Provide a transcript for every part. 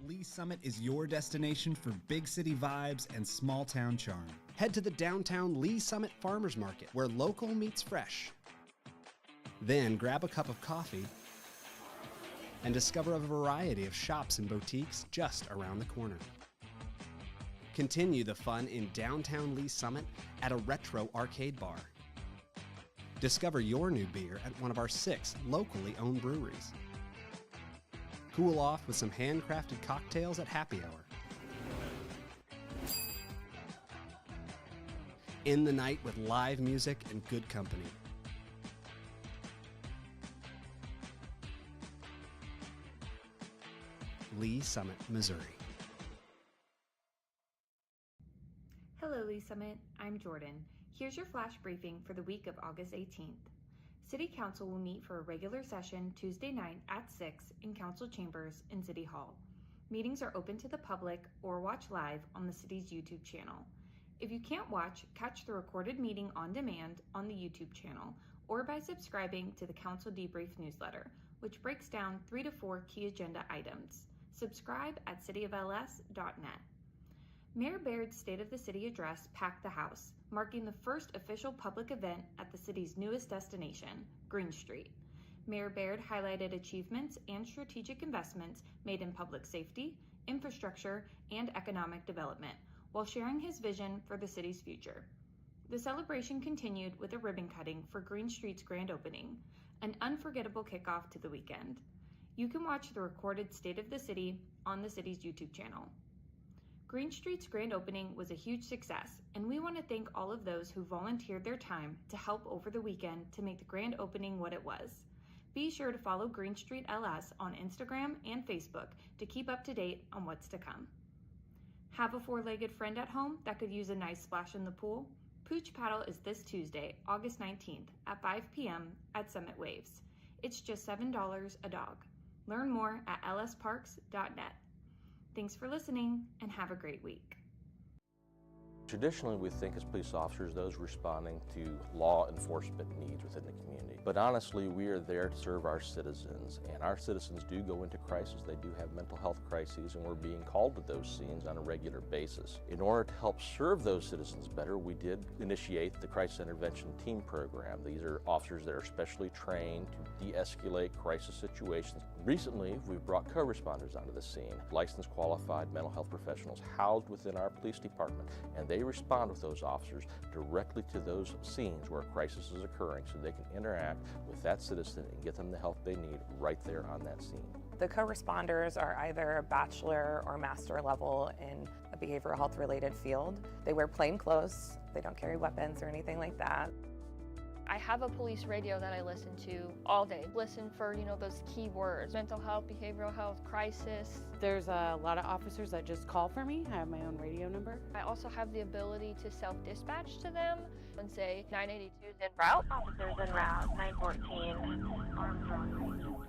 Lee Summit is your destination for big city vibes and small town charm. Head to the downtown Lee Summit Farmers Market, where local meets fresh. Then grab a cup of coffee and discover a variety of shops and boutiques just around the corner. Continue the fun in downtown Lee Summit at a retro arcade bar. Discover your new beer at one of our 6 locally owned breweries. Cool off with some handcrafted cocktails at happy hour. End the night with live music and good company. Lee Summit, Missouri. Hello, Lee Summit. I'm Jordan. Here's your flash briefing for the week of August 18th. City Council will meet for a regular session Tuesday night at 6 in Council Chambers in City Hall. Meetings are open to the public or watch live on the city's YouTube channel. If you can't watch, catch the recorded meeting on demand on the YouTube channel or by subscribing to the Council Debrief newsletter, which breaks down 3 to 4 key agenda items. Subscribe at cityofls.net. Mayor Baird's State of the City address packed the House, marking the first official public event at the city's newest destination, Green Street. Mayor Baird highlighted achievements and strategic investments made in public safety, infrastructure, and economic development, while sharing his vision for the city's future. The celebration continued with a ribbon cutting for Green Street's grand opening, an unforgettable kickoff to the weekend. You can watch the recorded State of the City on the city's YouTube channel. Green Street's grand opening was a huge success, and we want to thank all of those who volunteered their time to help over the weekend to make the grand opening what it was. Be sure to follow Green Street LS on Instagram and Facebook to keep up to date on what's to come. Have a 4-legged friend at home that could use a nice splash in the pool? Pooch Paddle is this Tuesday, August 19th at 5 p.m. at Summit Waves. It's just $7 a dog. Learn more at lsparks.net. Thanks for listening, and have a great week. Traditionally, we think as police officers, those responding to law enforcement needs within the community. But honestly, we are there to serve our citizens, and our citizens do go into crisis. They do have mental health crises, and we're being called to those scenes on a regular basis. In order to help serve those citizens better, we did initiate the Crisis Intervention Team Program. These are officers that are specially trained to de-escalate crisis situations. Recently, we've brought co-responders onto the scene, licensed qualified mental health professionals housed within our police department, and they respond with those officers directly to those scenes where a crisis is occurring so they can interact with that citizen and get them the help they need right there on that scene. The co-responders are either bachelor or master level in a behavioral health related field. They wear plain clothes, they don't carry weapons or anything like that. I have a police radio that I listen to all day. Listen for, those key words: mental health, behavioral health, crisis. There's a lot of officers that just call for me. I have my own radio number. I also have the ability to self-dispatch to them and say 982 is en route. Officers en route, 914, Armstrong.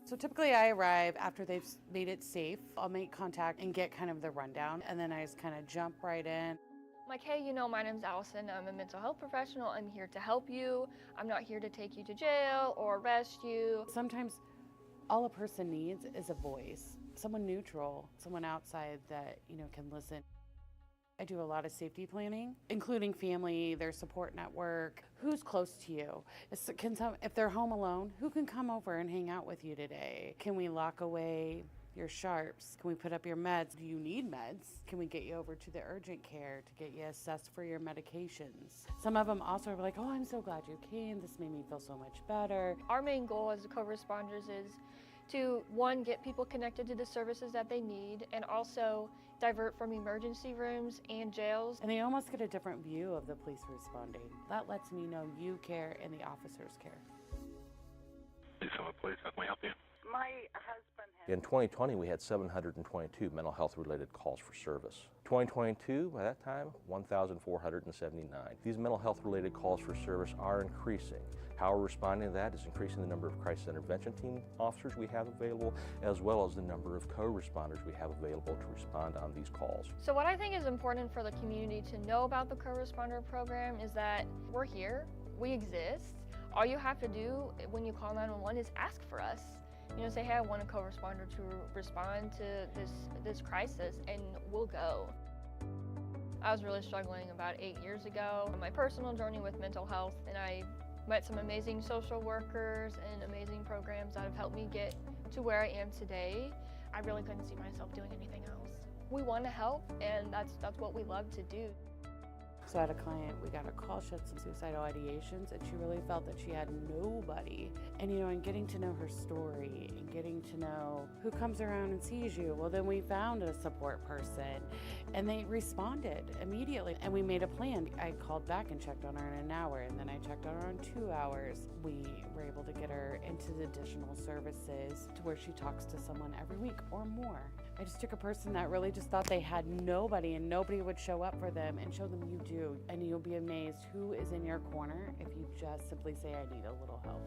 So typically I arrive after they've made it safe. I'll make contact and get kind of the rundown, and then I just kind of jump right in. I'm like, hey, my name's Allison. I'm a mental health professional. I'm here to help you. I'm not here to take you to jail or arrest you. Sometimes all a person needs is a voice, someone neutral, someone outside that, can listen. I do a lot of safety planning, including family, their support network, who's close to you. If they're home alone, who can come over and hang out with you today? Can we lock away your sharps? Can we put up your meds? Do you need meds? Can we get you over to the urgent care to get you assessed for your medications? Some of them also are like, oh, I'm so glad you came. This made me feel so much better. Our main goal as the co-responders is to, one, get people connected to the services that they need, and also divert from emergency rooms and jails. And they almost get a different view of the police responding. That lets me know you care and the officers care. Please come up, please. How can we help you? My husband In 2020, we had 722 mental health related calls for service. 2022, by that time, 1,479. These mental health related calls for service are increasing. How we're responding to that is increasing the number of crisis intervention team officers we have available, as well as the number of co-responders we have available to respond on these calls. So what I think is important for the community to know about the co-responder program is that we're here, we exist. All you have to do when you call 911 is ask for us. Say, hey, I want a co-responder to respond to this crisis, and we'll go. I was really struggling about 8 years ago on my personal journey with mental health, and I met some amazing social workers and amazing programs that have helped me get to where I am today. I really couldn't see myself doing anything else. We want to help, and that's what we love to do. So I had a client, we got a call, she had some suicidal ideations, and she really felt that she had nobody. And and getting to know her story and getting to know who comes around and sees you, well, then we found a support person, and they responded immediately, and we made a plan. I called back and checked on her in an hour, and then I checked on her in 2 hours. We were able to get her into the additional services to where she talks to someone every week or more. I just took a person that really just thought they had nobody and nobody would show up for them, and show them you do. And you'll be amazed who is in your corner if you just simply say, I need a little help.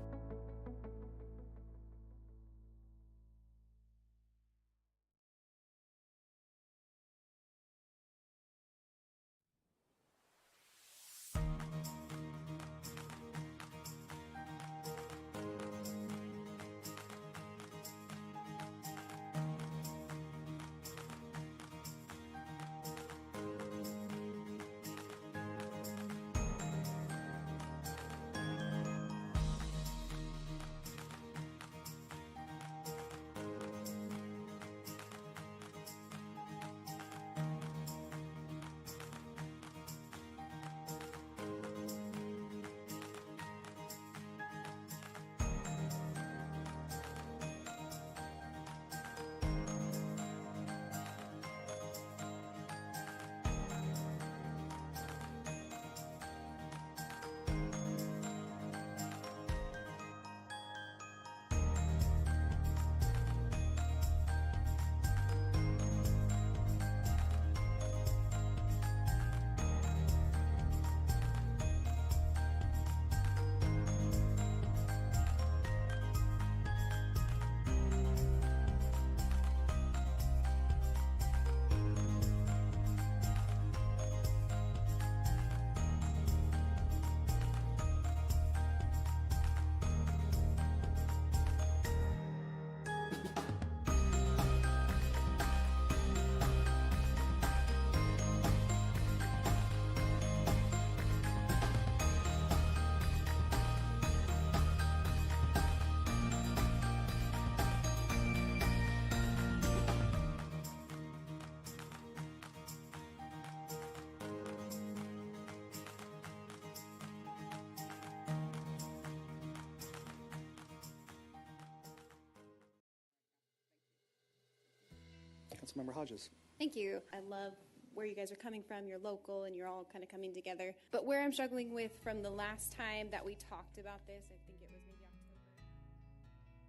Councilmember Hodges. Thank you. I love where you guys are coming from. You're local and you're all kind of coming together. But where I'm struggling with from the last time that we talked about this, I think it was maybe October.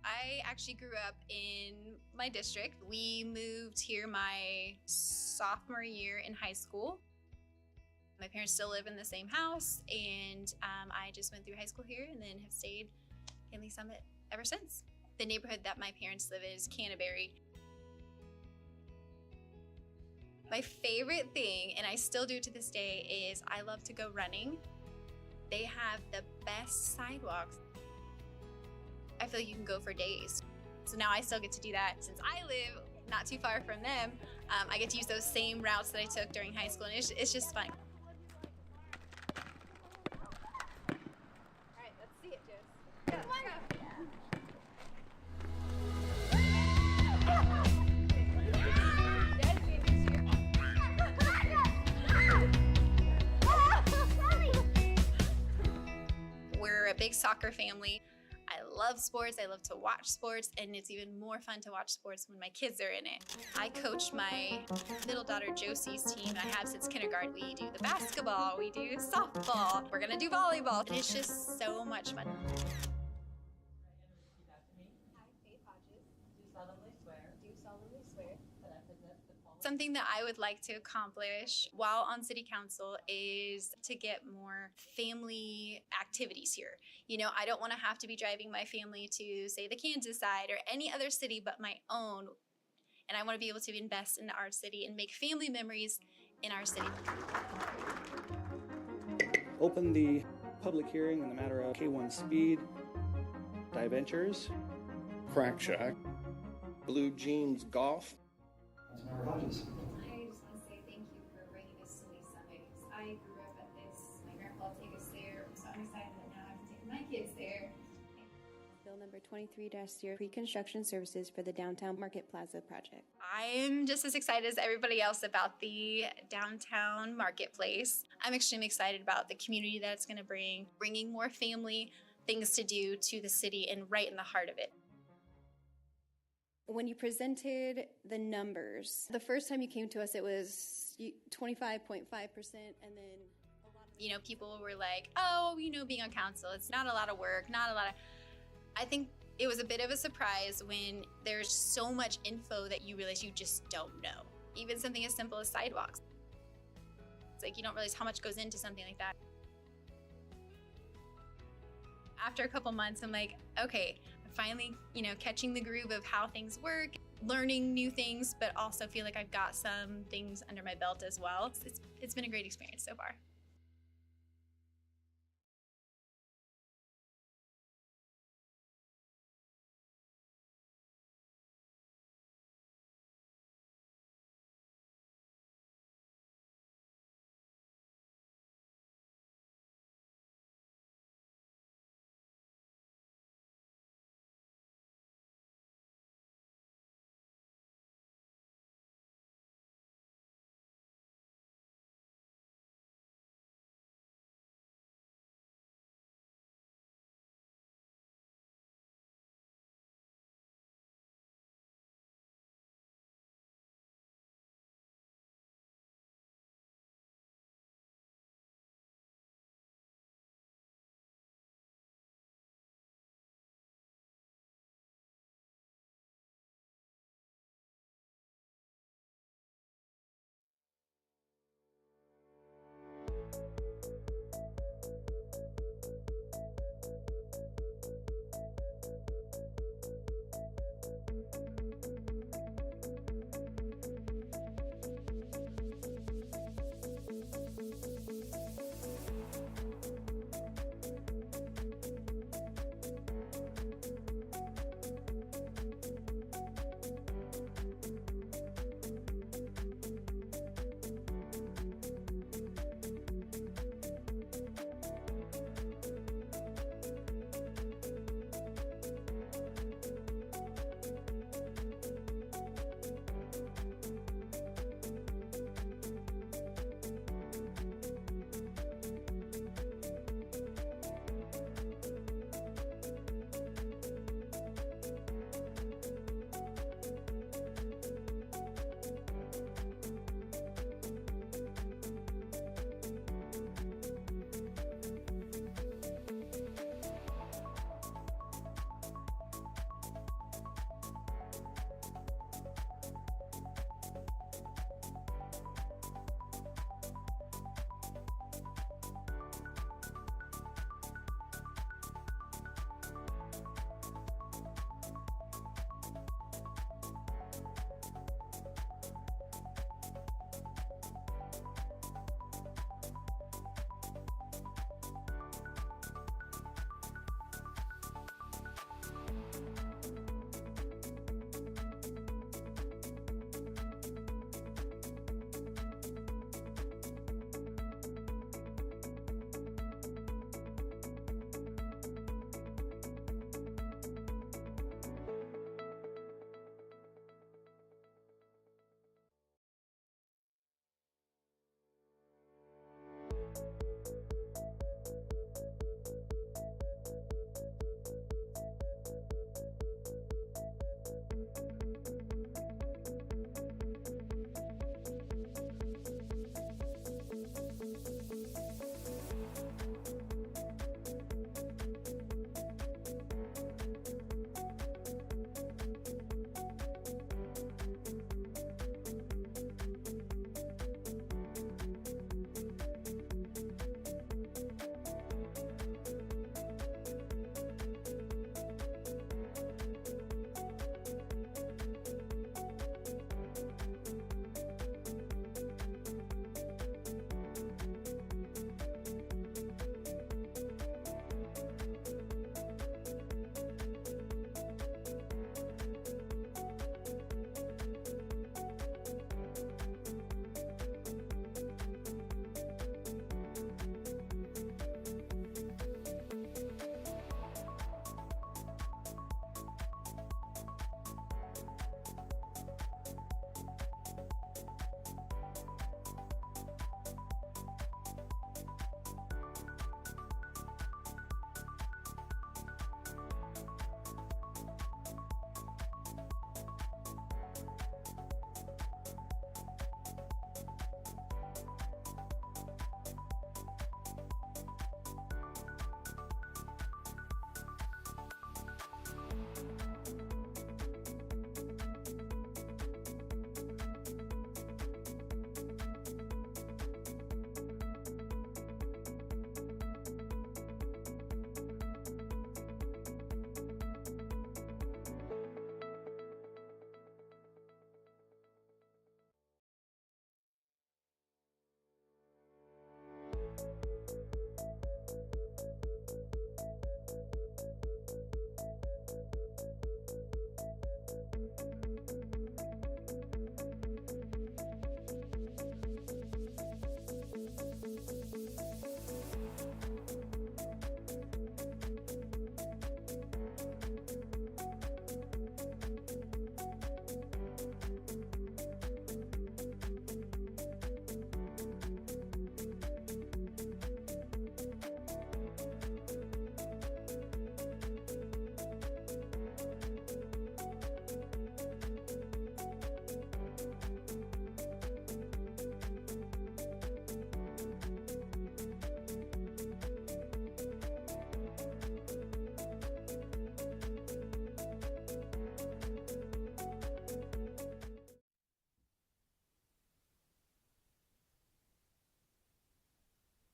I actually grew up in my district. We moved here my sophomore year in high school. My parents still live in the same house, and I just went through high school here and then have stayed in Lee Summit ever since. The neighborhood that my parents live in is Canterbury. My favorite thing, and I still do to this day, is I love to go running. They have the best sidewalks. I feel like you can go for days. So now I still get to do that. Since I live not too far from them, I get to use those same routes that I took during high school, and it's just fun. All right, let's see it, Joe. Come on. We're a big soccer family. I love sports, I love to watch sports, and it's even more fun to watch sports when my kids are in it. I coach my middle daughter Josie's team, and I have since kindergarten. We do the basketball, we do softball, we're gonna do volleyball, and it's just so much fun. Something that I would like to accomplish while on city council is to get more family activities here. You know, I don't want to have to be driving my family to, say, the Kansas side or any other city but my own. And I want to be able to invest in our city and make family memories in our city. Open the public hearing in the matter of K1 speed, adventures. Crack Shack, Blue Jeans Golf. Councilmember Hodges. I just want to say thank you for bringing us to Lee Summit, because I grew up at this. My grandpa would take us there, so I'm excited that now I can take my kids there. Bill number 23-0, pre-construction services for the downtown Market Plaza project. I'm just as excited as everybody else about the downtown marketplace. I'm extremely excited about the community that it's going to bringing more family things to do to the city and right in the heart of it. When you presented the numbers, the first time you came to us, it was 25.5%, and then people were like, oh, being on council, it's not a lot of work, I think it was a bit of a surprise when there's so much info that you realize you just don't know. Even something as simple as sidewalks. It's like you don't realize how much goes into something like that. After a couple months, I'm like, okay, I'm finally, catching the groove of how things work, learning new things, but also feel like I've got some things under my belt as well. It's been a great experience so far.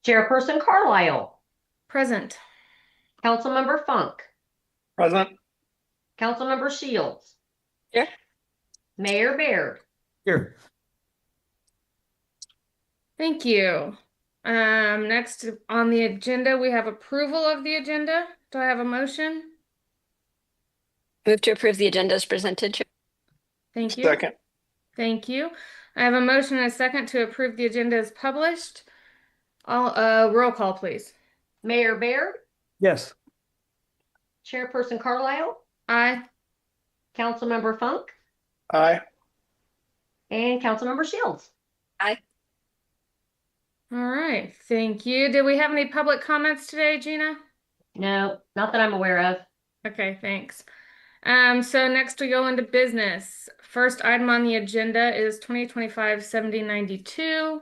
Chairperson Carlisle. Present. Councilmember Funk. Present. Councilmember Shields. Here. Mayor Baird. Here. Thank you. Next on the agenda, we have approval of the agenda. Do I have a motion? Move to approve the agenda as presented. Thank you. Second. Thank you. I have a motion and a second to approve the agenda as published. Roll call, please. Mayor Baird. Yes. Chairperson Carlisle. Aye. Councilmember Funk. Aye. And Councilmember Shields. Aye. All right. Thank you. Did we have any public comments today, Gina? No, not that I'm aware of. Okay, thanks. So next we go into business. First item on the agenda is 2025-7092,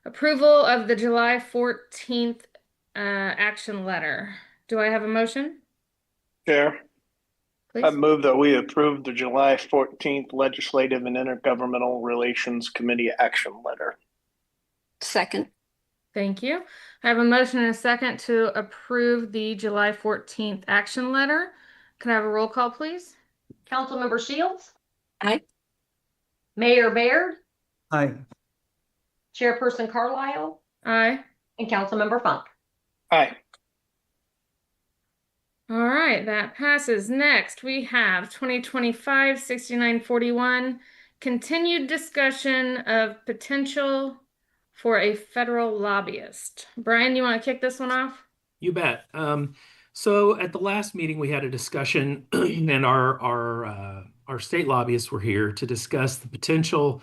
approval of the July 14th action letter. Do I have a motion? Chair. Please. I move that we approve the July 14th Legislative and Intergovernmental Relations Committee action letter. Second. Thank you. I have a motion and a second to approve the July 14th action letter. Can I have a roll call, please? Councilmember Shields. Aye. Mayor Baird. Aye. Chairperson Carlisle. Aye. And Councilmember Funk. Aye. All right, that passes. Next, we have 2025-6941, continued discussion of potential for a federal lobbyist. Brian, you want to kick this one off? You bet. So at the last meeting, we had a discussion, and our state lobbyists were here to discuss the potential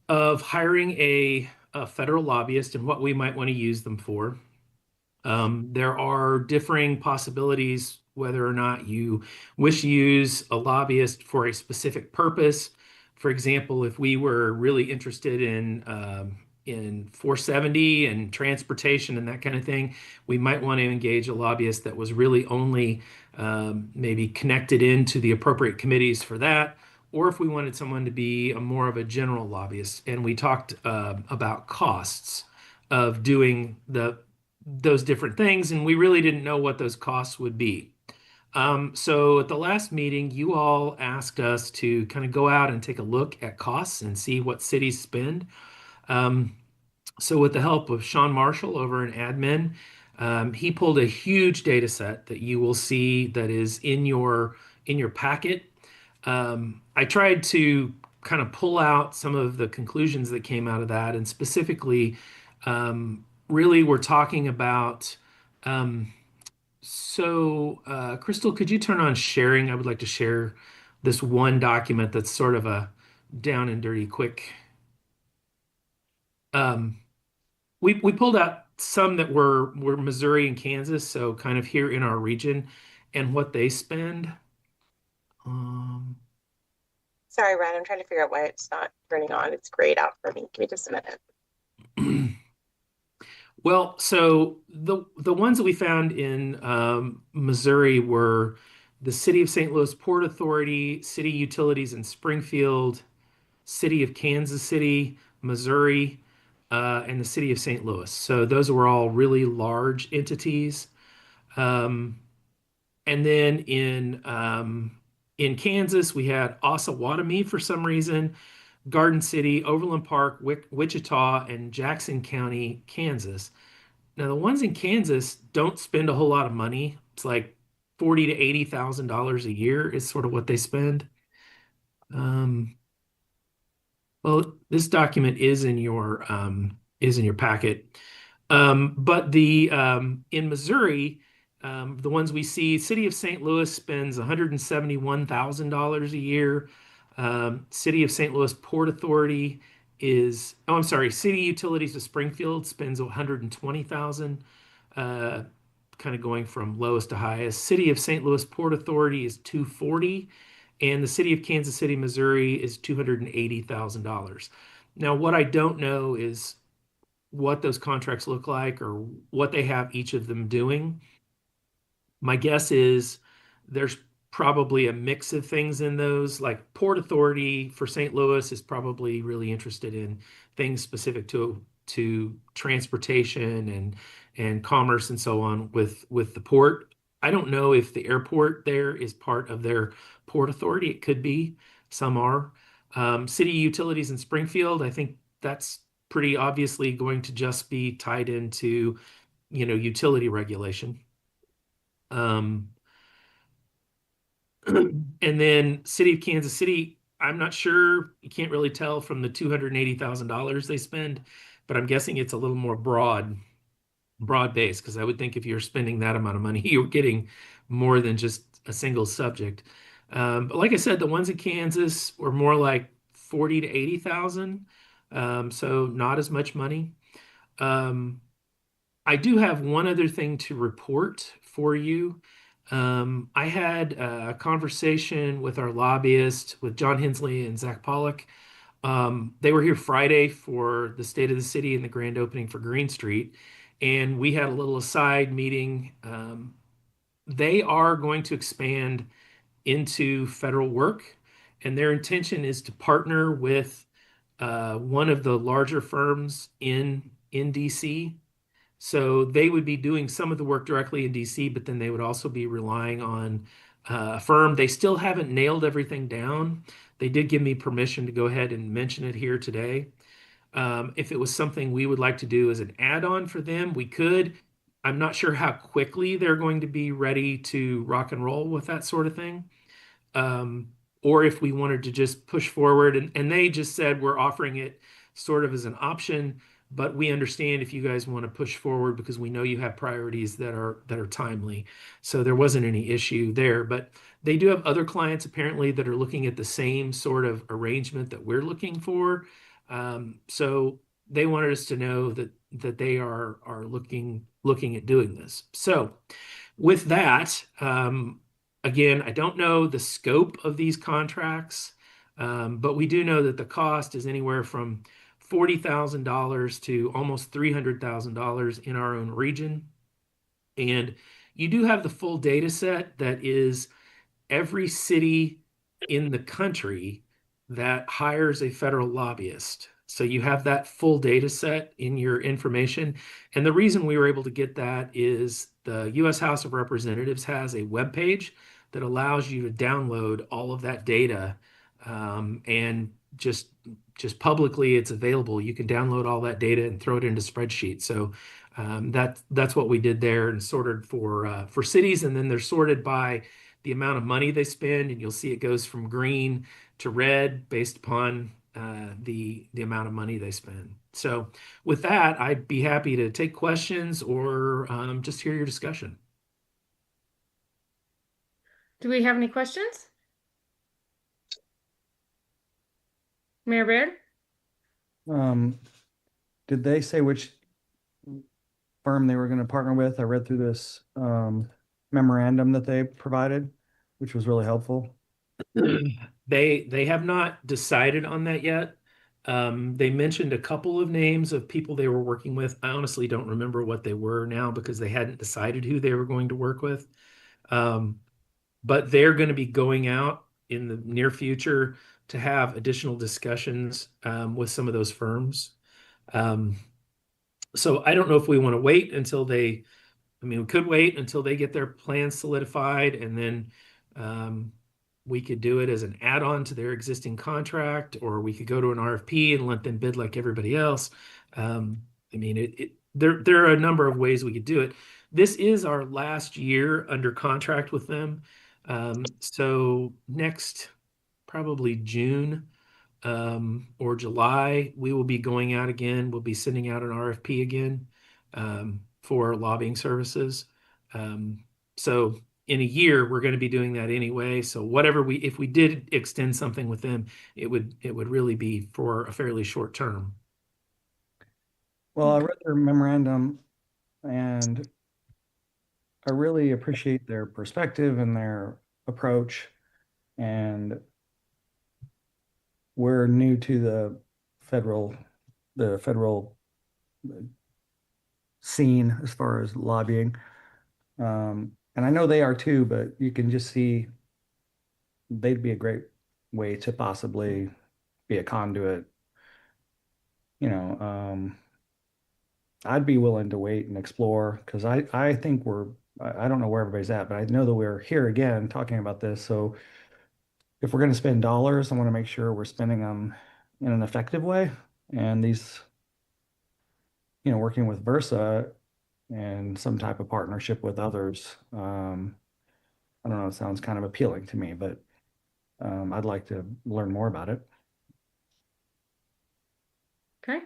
of hiring a federal lobbyist and what we might want to use them for. There are differing possibilities whether or not you wish to use a lobbyist for a specific purpose. For example, if we were really interested in 470 and transportation and that kind of thing, we might want to engage a lobbyist that was really only maybe connected into the appropriate committees for that, or if we wanted someone to be more of a general lobbyist. And we talked about costs of doing those different things, and we really didn't know what those costs would be. So at the last meeting, you all asked us to kind of go out and take a look at costs and see what cities spend. So with the help of Sean Marshall over in admin, he pulled a huge data set that you will see that is in your packet. I tried to kind of pull out some of the conclusions that came out of that, and specifically, really we're talking about, Crystal, could you turn on sharing? I would like to share this one document that's sort of a down and dirty quick. We pulled out some that were Missouri and Kansas, so kind of here in our region, and what they spend. Sorry, Ryan, I'm trying to figure out why it's not turning on. It's grayed out for me. Give me just a minute. Well, so the ones that we found in Missouri were the City of St. Louis Port Authority, City Utilities in Springfield, City of Kansas City, Missouri, and the City of St. Louis. So those were all really large entities. And then in Kansas, we had Osawatomie for some reason, Garden City, Overland Park, Wichita, and Jackson County, Kansas. Now, the ones in Kansas don't spend a whole lot of money. It's like $40,000 to $80,000 a year is sort of what they spend. Well, this document is in your packet. But in Missouri, the ones we see, City of St. Louis spends $171,000 a year. City of St. Louis Port Authority City Utilities of Springfield spends $120,000, kind of going from lowest to highest. City of St. Louis Port Authority is $240,000, and the City of Kansas City, Missouri is $280,000. Now, what I don't know is what those contracts look like or what they have each of them doing. My guess is there's probably a mix of things in those, like Port Authority for St. Louis is probably really interested in things specific to to transportation and commerce and so on with the port. I don't know if the airport there is part of their port authority. It could be. Some are. City utilities in Springfield, I think that's pretty obviously going to just be tied into, utility regulation. And then City of Kansas City, I'm not sure. You can't really tell from the $280,000 they spend, but I'm guessing it's a little more broad based, because I would think if you're spending that amount of money, you're getting more than just a single subject. But like I said, the ones in Kansas were more like 40 to 80,000, so not as much money. I do have one other thing to report for you. I had a conversation with our lobbyist, with John Hensley and Zach Pollock. They were here Friday for the State of the City and the grand opening for Green Street, and we had a little aside meeting. They are going to expand into federal work, and their intention is to partner with one of the larger firms in DC. So they would be doing some of the work directly in DC, but then they would also be relying on a firm. They still haven't nailed everything down. They did give me permission to go ahead and mention it here today. If it was something we would like to do as an add-on for them, we could. I'm not sure how quickly they're going to be ready to rock and roll with that sort of thing. Or if we wanted to just push forward, and they just said we're offering it sort of as an option, but we understand if you guys want to push forward because we know you have priorities that are timely. So there wasn't any issue there, but they do have other clients apparently that are looking at the same sort of arrangement that we're looking for. So they wanted us to know that they are looking at doing this. So with that, again, I don't know the scope of these contracts, but we do know that the cost is anywhere from $40,000 to almost $300,000 in our own region. And you do have the full data set that is every city in the country that hires a federal lobbyist. So you have that full data set in your information. And the reason we were able to get that is the U.S. House of Representatives has a webpage that allows you to download all of that data, and just publicly it's available. You can download all that data and throw it into spreadsheets. So that's what we did there, and sorted for cities, and then they're sorted by the amount of money they spend, and you'll see it goes from green to red based upon the amount of money they spend. So with that, I'd be happy to take questions or just hear your discussion. Do we have any questions? Mayor Baird? Did they say which firm they were going to partner with? I read through this memorandum that they provided, which was really helpful. They have not decided on that yet. They mentioned a couple of names of people they were working with. I honestly don't remember what they were now because they hadn't decided who they were going to work with. But they're going to be going out in the near future to have additional discussions with some of those firms. So I don't know if we want to wait until we could wait until they get their plans solidified, and then we could do it as an add-on to their existing contract, or we could go to an RFP and let them bid like everybody else. There are a number of ways we could do it. This is our last year under contract with them. So next, probably June or July, we will be going out again. We'll be sending out an RFP again for lobbying services. So in a year, we're going to be doing that anyway. So if we did extend something with them, it would really be for a fairly short term. Well, I read their memorandum, and I really appreciate their perspective and their approach. And we're new to the federal scene as far as lobbying. And I know they are too, but you can just see they'd be a great way to possibly be a conduit, I'd be willing to wait and explore because I think I don't know where everybody's at, but I know that we're here again talking about this. So if we're going to spend dollars, I want to make sure we're spending them in an effective way. And these, working with Versa and some type of partnership with others, I don't know, it sounds kind of appealing to me, but I'd like to learn more about it. Okay.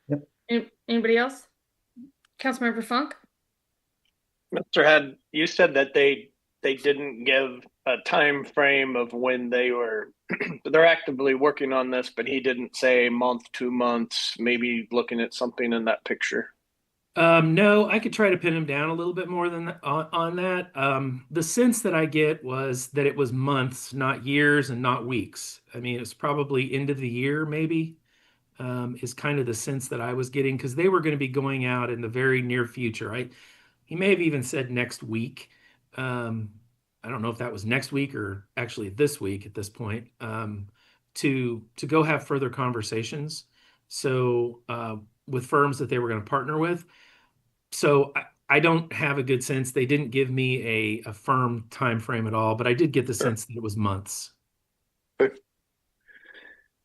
Yep. Anybody else? Councilmember Funk? Mr. Head, you said that they didn't give a time frame of when they're actively working on this, but he didn't say month, 2 months, maybe looking at something in that picture. No, I could try to pin him down a little bit more than on that. The sense that I get was that it was months, not years and not weeks. I mean, it's probably end of the year, maybe, is kind of the sense that I was getting because they were going to be going out in the very near future. He may have even said next week. I don't know if that was next week or actually this week at this point, to go have further conversations. So with firms that they were going to partner with. So I don't have a good sense. They didn't give me a firm time frame at all, but I did get the sense that it was months.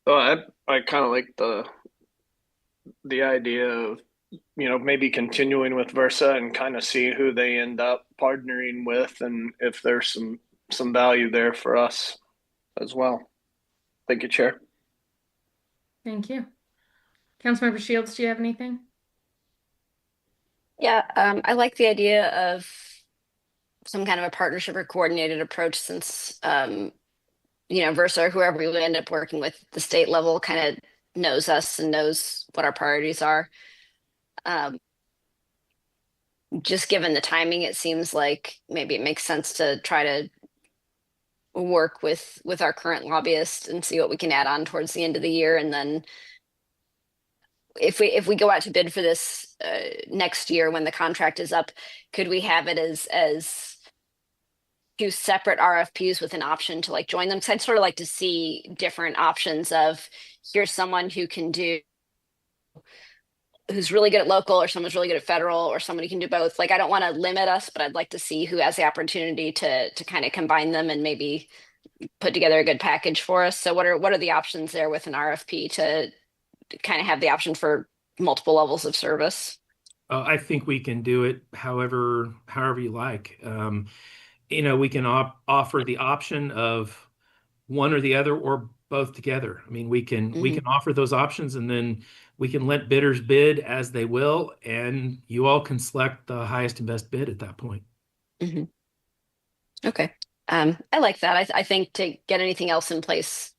Oh, I kind of like the idea of maybe continuing with Versa and kind of see who they end up partnering with and if there's some value there for us as well. Thank you, Chair. Thank you. Councilmember Shields, do you have anything? Yeah, I like the idea of some kind of a partnership or coordinated approach since, Versa or whoever we would end up working with the state level kind of knows us and knows what our priorities are. Just given the timing, it seems like maybe it makes sense to try to work with our current lobbyist and see what we can add on towards the end of the year. And then if we go out to bid for this next year when the contract is up, could we have it as two separate RFPs with an option to like join them? Because I'd sort of like to see different options of here's someone who's really good at local or someone's really good at federal or somebody can do both. Like, I don't want to limit us, but I'd like to see who has the opportunity to kind of combine them and maybe put together a good package for us. So what are the options there with an RFP to kind of have the option for multiple levels of service? I think we can do it however you like. We can offer the option of one or the other or both together. I mean, we can offer those options and then we can let bidders bid as they will, and you all can select the highest and best bid at that point. Okay. I like that. I think to get anything else in place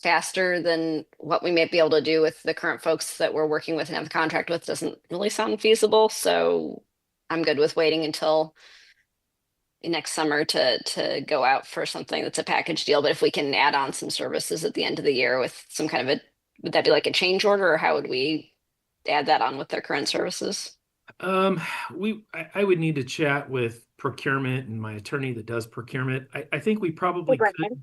faster than what we may be able to do with the current folks that we're working with and have the contract with doesn't really sound feasible. So I'm good with waiting until next summer to go out for something that's a package deal. But if we can add on some services at the end of the year with some kind of would that be like a change order, or how would we add that on with their current services? I would need to chat with procurement and my attorney that does procurement. I think we probably could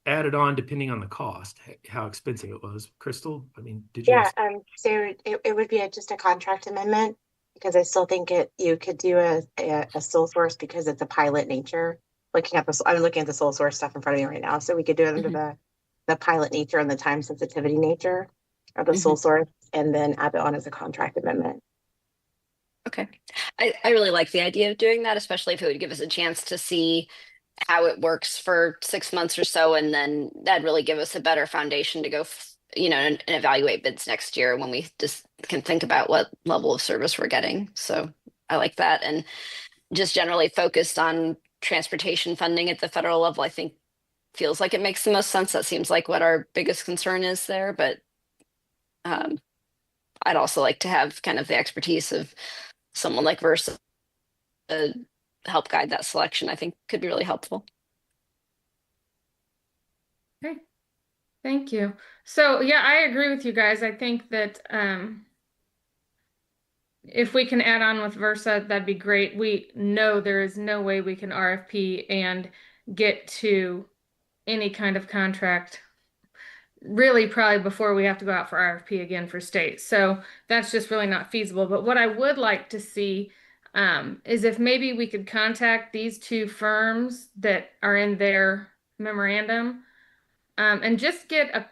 add it on depending on the cost, how expensive it was. Crystal, I mean, did you? Yeah, so it would be just a contract amendment because I still think you could do a sole source because it's a pilot nature. I'm looking at the sole source stuff in front of me right now, so we could do it under the pilot nature and the time sensitivity nature of the sole source, and then add it on as a contract amendment. Okay. I really like the idea of doing that, especially if it would give us a chance to see how it works for 6 months or so. And then that'd really give us a better foundation to go, and evaluate bids next year when we just can think about what level of service we're getting. So I like that. And just generally focused on transportation funding at the federal level, I think feels like it makes the most sense. That seems like what our biggest concern is there. But I'd also like to have kind of the expertise of someone like Versa to help guide that selection. I think could be really helpful. Okay, thank you. So yeah, I agree with you guys. I think that if we can add on with Versa, that'd be great. We know there is no way we can RFP and get to any kind of contract really probably before we have to go out for RFP again for state. So that's just really not feasible. But what I would like to see is if maybe we could contact these two firms that are in their memorandum and just get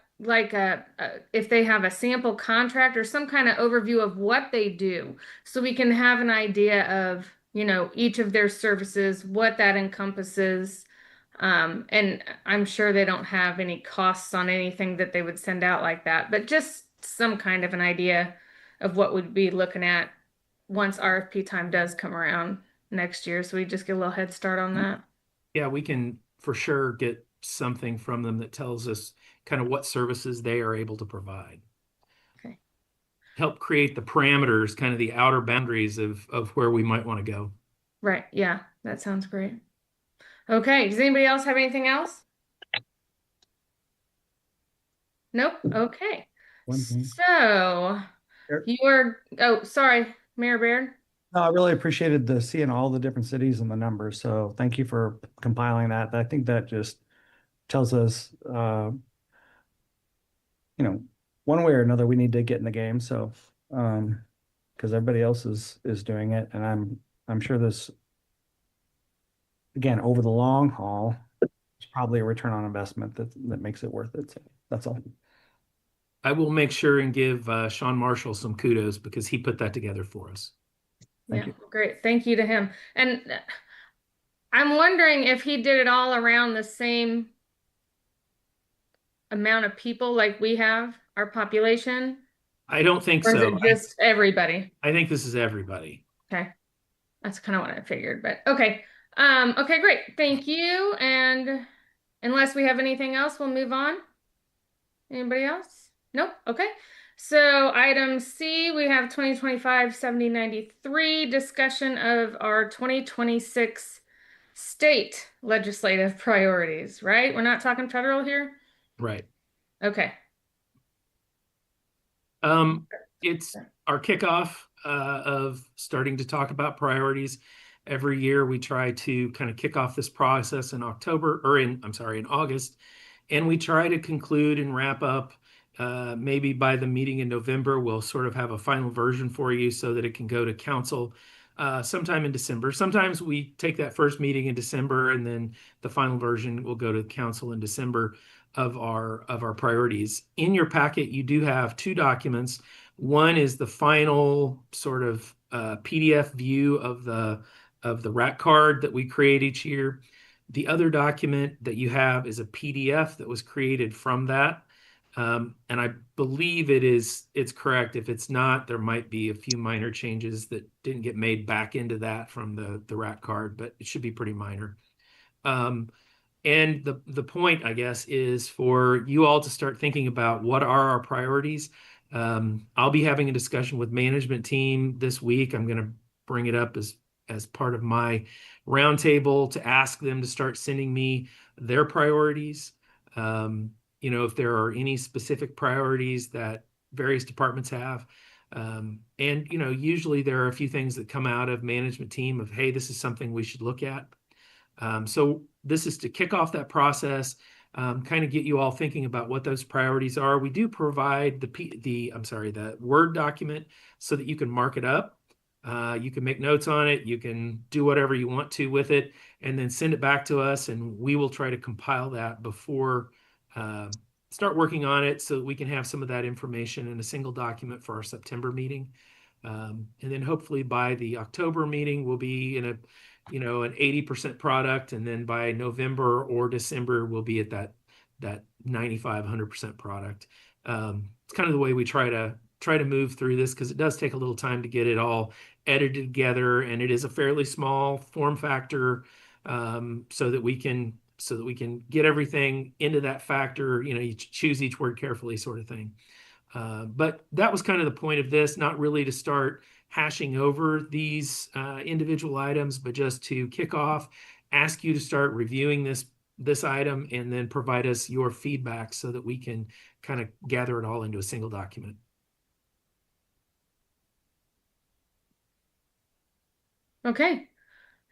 if they have a sample contract or some kind of overview of what they do, so we can have an idea of, each of their services, what that encompasses. And I'm sure they don't have any costs on anything that they would send out like that, but just some kind of an idea of what we'd be looking at once RFP time does come around next year. So we just get a little head start on that. Yeah, we can for sure get something from them that tells us kind of what services they are able to provide. Okay. Help create the parameters, kind of the outer boundaries of where we might want to go. Right. Yeah, that sounds great. Okay. Does anybody else have anything else? Nope. Okay. So sorry, Mayor Baird. No, I really appreciated seeing all the different cities and the numbers. So thank you for compiling that. I think that just tells us, one way or another, we need to get in the game. So, because everybody else is doing it, and I'm sure this, again, over the long haul, it's probably a return on investment that makes it worth it. So that's all. I will make sure and give Sean Marshall some kudos because he put that together for us. Thank you. Great. Thank you to him. And I'm wondering if he did it all around the same amount of people like we have, our population. I don't think so. Or is it just everybody? I think this is everybody. Okay. That's kind of what I figured, but okay. Okay, great. Thank you. And unless we have anything else, we'll move on. Anybody else? Nope. Okay. So item C, we have 2025-7093, discussion of our 2026 state legislative priorities, right? We're not talking federal here? Right. Okay. It's our kickoff of starting to talk about priorities. Every year we try to kind of kick off this process in August, and we try to conclude and wrap up. Maybe by the meeting in November, we'll sort of have a final version for you so that it can go to council sometime in December. Sometimes we take that first meeting in December, and then the final version will go to council in December of our priorities. In your packet, you do have two documents. One is the final sort of PDF view of the RAC card that we create each year. The other document that you have is a PDF that was created from that. And I believe it's correct. If it's not, there might be a few minor changes that didn't get made back into that from the RAC card, but it should be pretty minor. And the point, I guess, is for you all to start thinking about what are our priorities. I'll be having a discussion with management team this week. I'm going to bring it up as part of my roundtable to ask them to start sending me their priorities. If there are any specific priorities that various departments have. And usually there are a few things that come out of management team of, hey, this is something we should look at. So this is to kick off that process, kind of get you all thinking about what those priorities are. We do provide the Word document so that you can mark it up. You can make notes on it. You can do whatever you want to with it and then send it back to us. And we will try to compile that before start working on it so that we can have some of that information in a single document for our September meeting. And then hopefully by the October meeting, we'll be in an 80% product. And then by November or December, we'll be at that 95, 100% product. It's kind of the way we try to move through this because it does take a little time to get it all edited together. And it is a fairly small form factor so that we can get everything into that factor, you choose each word carefully sort of thing. But that was kind of the point of this, not really to start hashing over these individual items, but just to kick off, ask you to start reviewing this item and then provide us your feedback so that we can kind of gather it all into a single document. Okay.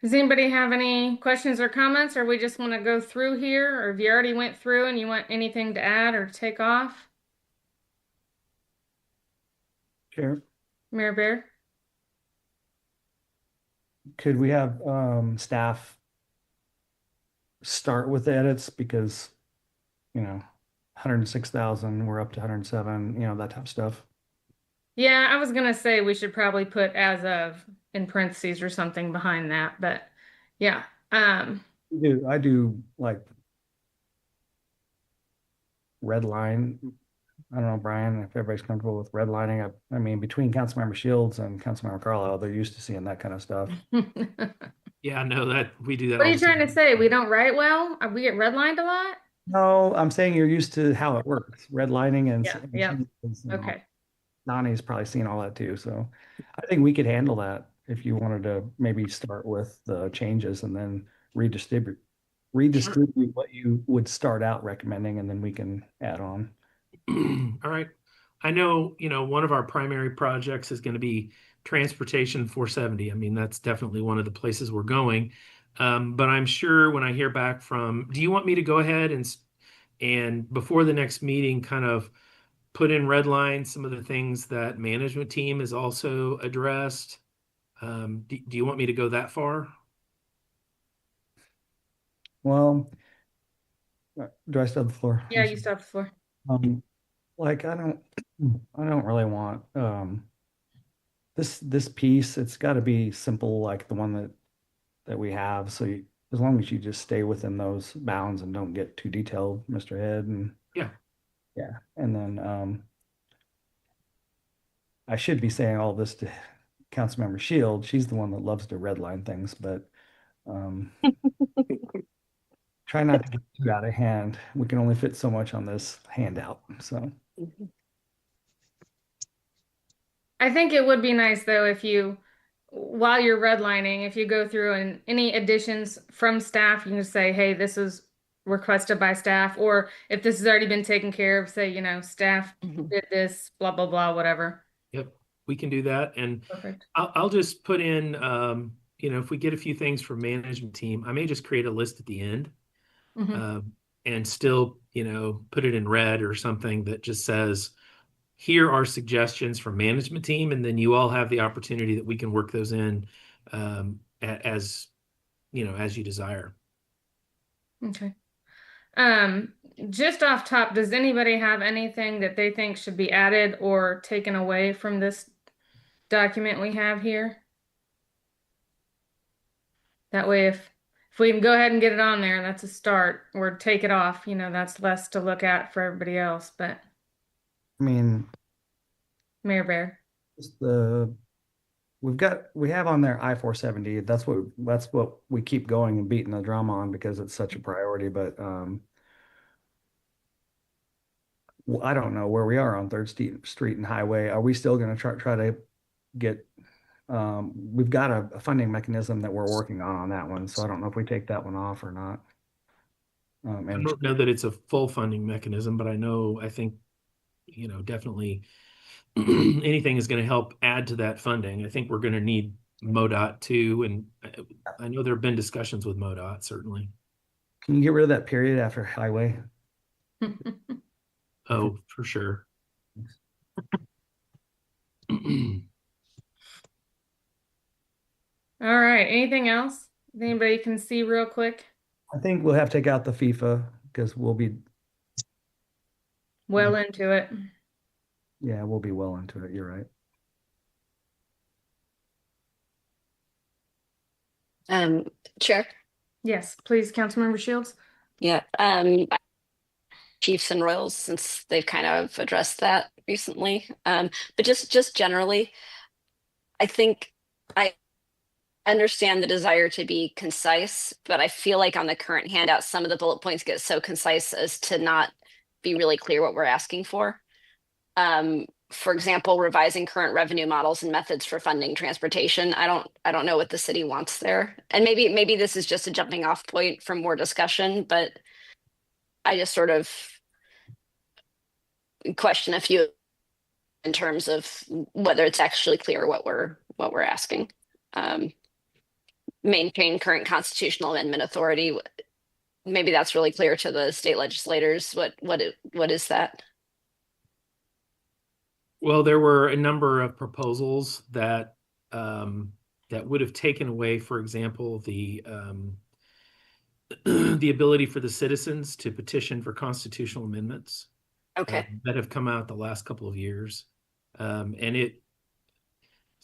Does anybody have any questions or comments, or we just want to go through here, or if you already went through and you want anything to add or take off? Chair, Mayor Bear? could we have staff start with the edits because, 106,000, we're up to 107, that type of stuff. Yeah, I was gonna say we should probably put as of in parentheses or something behind that, but yeah. I do like red line. I don't know, Brian, if everybody's comfortable with redlining. I mean, between Councilmember Shields and Councilmember Carlisle, they're used to seeing that kind of stuff. Yeah, no, that we do that. What are all you the trying time. to say? We don't write well? We get redlined a lot? No, I'm saying you're used to how it works, redlining and Yeah. and Okay. Donnie's probably seen all that too. So I think we could handle that if you wanted to maybe start with the changes and then redistribute what you would start out recommending, and then we can add on. All right. I know, one of our primary projects is going to be transportation 470. I mean, that's definitely one of the places we're going. But I'm sure when I hear back from, do you want me to go ahead and before the next meeting kind of put in red line some of the things that management team has also addressed? Do you want me to go that far? Well, do I still have the floor? Yeah, you still have the floor. Like I don't really want this piece. It's got to be simple, like the one that we have. So as long as you just stay within those bounds and don't get too detailed, Mr. Head, and yeah, and then I should be saying all this to Councilmember Shield. She's the one that loves to redline things, but try not to get too out of hand. We can only fit so much on this handout, so. I think it would be nice though if you, while you're redlining, if you go through and any additions from staff, you can say, hey, this is requested by staff, or if this has already been taken care of, say, staff did this, blah, blah, blah, whatever. Yep, we can do that. And Perfect. I'll just put in, if we get a few things from management team, I may just create a list at the end. And still, put it in red or something that just says, here are suggestions from management team, and then you all have the opportunity that we can work those in as you desire. Okay. Just off top, does anybody have anything that they think should be added or taken away from this document we have here? That way, if we can go ahead and get it on there, that's a start, or take it off, that's less to look at for everybody else, but. I mean, Mayor Bear. We have on there I-470. That's what we keep going and beating the drum on because it's such a priority. But I don't know where we are on 3rd Street and Highway. Are we still going to try to get? We've got a funding mechanism that we're working on that one, so I don't know if we take that one off or not. I don't know that it's a full funding mechanism, but I think definitely anything is going to help add to that funding. I think we're going to need MoDOT too, and I know there have been discussions with MoDOT, certainly. Can you get rid of that period after highway? Oh, for sure. All right, anything else anybody can see real quick? I think we'll have to take out the FIFA because we'll be well into it. Yeah, we'll be well into it. You're right. Chair? Yes, please, Councilmember Shields. Yeah. Chiefs and Royals, since they've kind of addressed that recently. But just generally, I think I understand the desire to be concise, but I feel like on the current handout, some of the bullet points get so concise as to not be really clear what we're asking for. For example, revising current revenue models and methods for funding transportation. I don't know what the city wants there. And maybe this is just a jumping off point for more discussion, but I just sort of question a few in terms of whether it's actually clear what we're asking. maintain current constitutional amendment authority. Maybe that's really clear to the state legislators. What is that? Well, there were a number of proposals that that would have taken away, for example, the the ability for the citizens to petition for constitutional amendments. Okay. That have come out the last couple of years.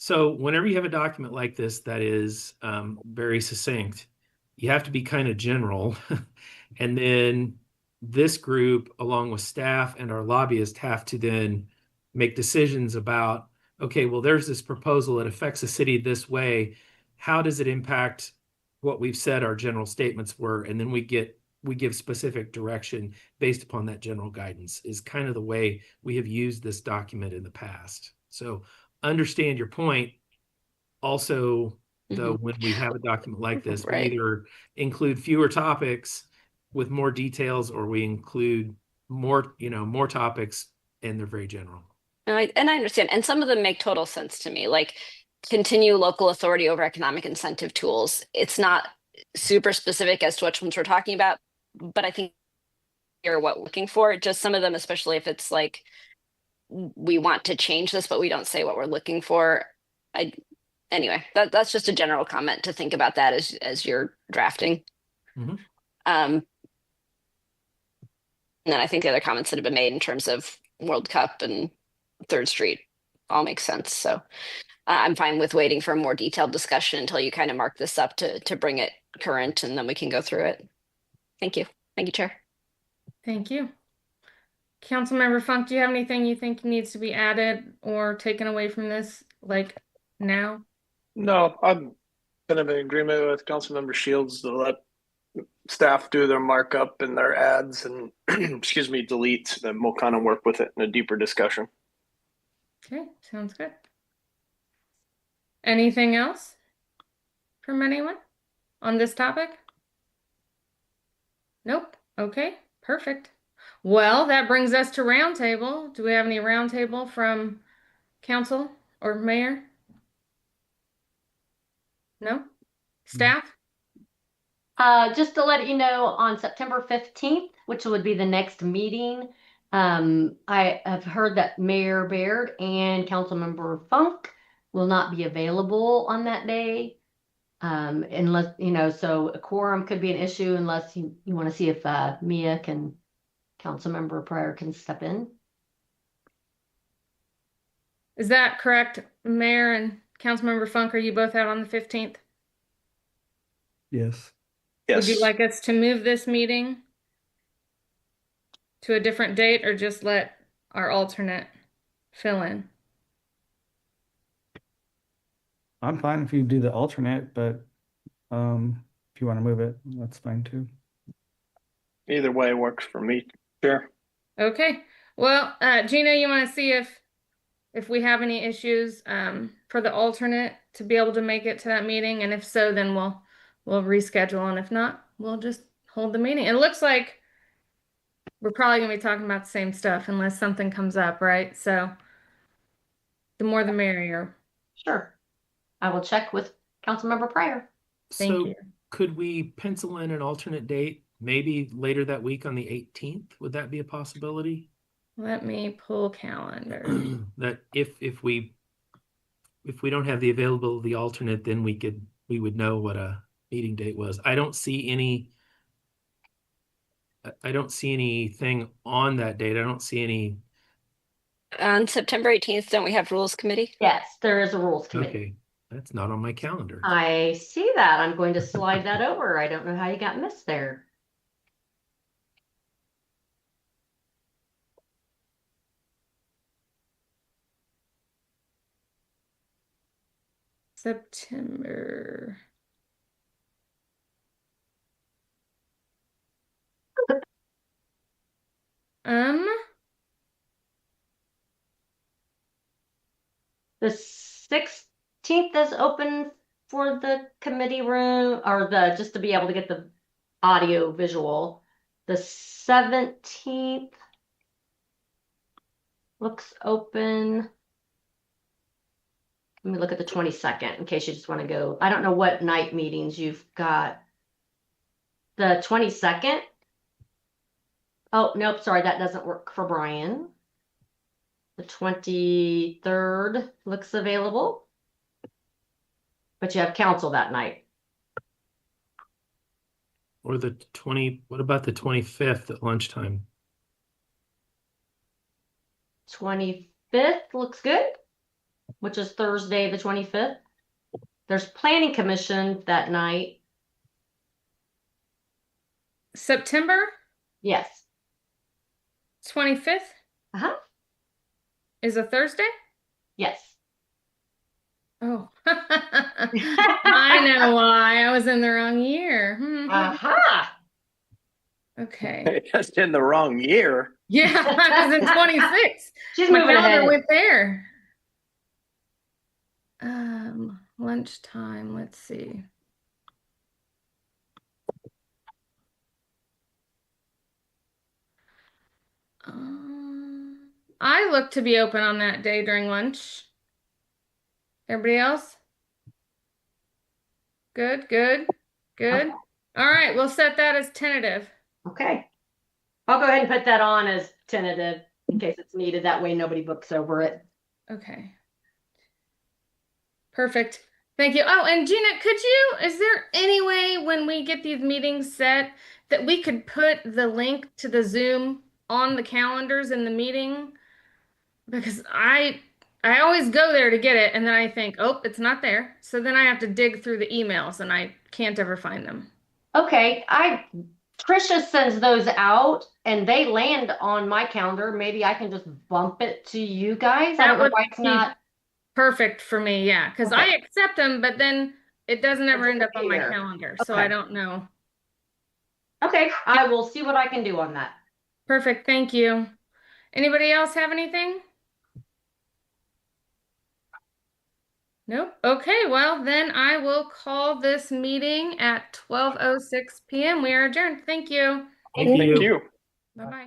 So whenever you have a document like this that is very succinct, you have to be kind of general. And then this group, along with staff and our lobbyists, have to then make decisions about, okay, well, there's this proposal that affects the city this way. How does it impact what we've said our general statements were? And then we give specific direction based upon that general guidance, is kind of the way we have used this document in the past. So understand your point. Also, though, when we have a document like this, Right. we either include fewer topics with more details, or we include more topics and they're very general. And I understand. And some of them make total sense to me, like continue local authority over economic incentive tools. It's not super specific as to which ones we're talking about, but I think you're what we're looking for. Just some of them, especially if it's like, we want to change this, but we don't say what we're looking for. Anyway, that's just a general comment to think about that as you're drafting. And then I think the other comments that have been made in terms of World Cup and 3rd Street all make sense. So I'm fine with waiting for a more detailed discussion until you kind of mark this up to bring it current, and then we can go through it. Thank you. Thank you, Chair. Thank you. Councilmember Funk, do you have anything you think needs to be added or taken away from this, like now? No, I'm kind of in agreement with Councilmember Shields to let staff do their markup and their adds and excuse me, deletes, then we'll kind of work with it in a deeper discussion. Okay, sounds good. Anything else from anyone on this topic? Nope. Okay, perfect. Well, that brings us to roundtable. Do we have any roundtable from council or mayor? No? Staff? Just to let you know, on September 15th, which would be the next meeting, I have heard that Mayor Baird and Councilmember Funk will not be available on that day. Unless, so a quorum could be an issue unless you want to see if Mia can, Councilmember Pryor can step in. Is that correct, Mayor and Councilmember Funk? Are you both out on the 15th? Yes. Would you like us to move this meeting to a different date, or just let our alternate fill in? I'm fine if you do the alternate, but if you want to move it, that's fine too. Either way works for me. Sure. Okay. Well, Gina, you want to see if we have any issues for the alternate to be able to make it to that meeting, and if so, then we'll reschedule, and if not, we'll just hold the meeting. It looks like we're probably gonna be talking about the same stuff unless something comes up, right? So the more the merrier. Sure. I will check with Councilmember Pryor. Thank you. Could we pencil in an alternate date, maybe later that week on the 18th? Would that be a possibility? Let me pull calendar. That if we don't have the available the alternate, then we would know what a meeting date was. I don't see anything on that date. I don't see any. On September 18th, don't we have rules committee? Yes, there is a rules committee. Okay, that's not on my calendar. I see that. I'm going to slide that over. I don't know how you got missed there. September. The 16th is open for the committee room, or just to be able to get the audio visual. The 17th looks open. Let me look at the 22nd in case you just want to go. I don't know what night meetings you've got. The 22nd? Oh, nope, sorry, that doesn't work for Brian. The 23rd looks available. But you have council that night. Or what about the 25th at lunchtime? 25th looks good, which is Thursday, the 25th. There's planning commission that night. September? Yes. 25th? Uh-huh. Is a Thursday? Yes. Oh, I know why. I was in the wrong year. Aha. Okay. Just in the wrong year. Yeah, I was in 26. She's My moving calendar ahead. went there. Lunchtime, let's see. I look to be open on that day during lunch. Everybody else? Good, good, good. All right, we'll set that as tentative. Okay. I'll go ahead and put that on as tentative in case it's needed. That way nobody books over it. Okay. Perfect. Thank you. Oh, and Gina, is there any way when we get these meetings set that we could put the link to the Zoom on the calendars in the meeting? Because I always go there to get it and then I think, oh, it's not there. So then I have to dig through the emails and I can't ever find them. Okay. Trisha sends those out and they land on my calendar. Maybe I can just bump it to you guys. I don't know why it's not perfect for me. Yeah. Because I accept them, but then it doesn't ever end up on my here. calendar. So I don't know. Okay. I will see what I can do on that. Perfect. Thank you. Anybody else have anything? Nope. Okay, well, then I will call this meeting at 12:06 p.m. We are adjourned. Thank you. Thank you. you. Bye-bye.